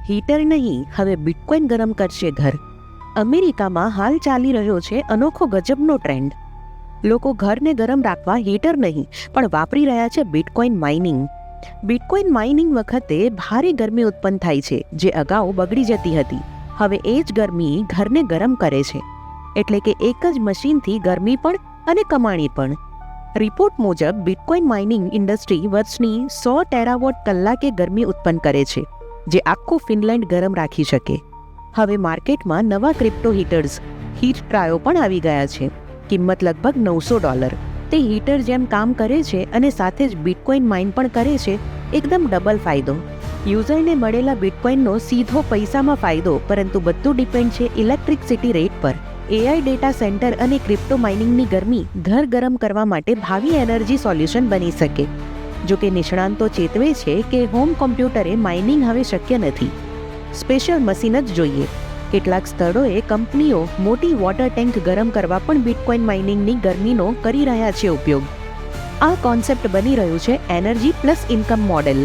Heater નહીં, હવે bitcoin ગરમ કરશે ઘર. અમેરિકામાં હાલ ચાલી રહ્યો છે અનોખો ગજબનો ટ્રેન્ડ. લોકો ઘરને ગરમ રાખવા હીટર નહીં પણ વાપરી રહ્યા છે બિટકોઇન માઇનિંગ. બિટકોઇન માઇનિંગ વખતે ભારે ગરમી ઉત્પન્ન થાય છે, જે અગાઉ બગડી જતી હતી. હવે એ જ ગરમી ઘરને ગરમ કરે છે. એટલે કે એક જ મશીનથી ગરમી પણ અને કમાણી પણ. રિપોર્ટ મુજબ બિટકોઇન માઇનિંગ ઇન્ડસ્ટ્રી વર્ષની 100 ટેરાવોટ કલાકે ગરમી ઉત્પન્ન કરે છે, જે આખું ફિનલેન્ડ ગરમ રાખી શકે. હવે માર્કેટમાં નવા ક્રિપ્ટો હીટર્સ હીટ ટ્રાયો પણ આવી ગયા છે. કિંમત લગભગ $900. તે હીટર જેમ કામ કરે છે અને સાથે જ બિટકોઇન માઇન પણ કરે છે. એકદમ ડબલ ફાયદો. યુઝરને મળેલા બિટકોઇનનો સીધો પૈસામાં ફાયદો, પરંતુ બધું ડિપેન્ડ છે ઇલેક્ટ્રિસિટી રેટ પર. એઆઈ ડેટા સેન્ટર અને ક્રિપ્ટો માઇનિંગની ગરમી ઘર ગરમ કરવા માટે ભાવિ એનર્જી સોલ્યુશન બની શકે. જોકે નિષ્ણાંતો ચેતવે છે કે હોમ કોમ્પ્યુટરે માઇનિંગ હવે શક્ય નથી. સ્પેશિયલ મશીન જ જોઈએ. કેટલાક સ્થળોએ કંપનીઓ મોટી વોટર ટેન્ક ગરમ કરવા પણ બિટકોઇન માઇનિંગની ગરમીનો કરી રહ્યા છે ઉપયોગ. આ કોન્સેપ્ટ બની રહ્યું છે એનર્જી પ્લસ ઇન્કમ મોડેલ.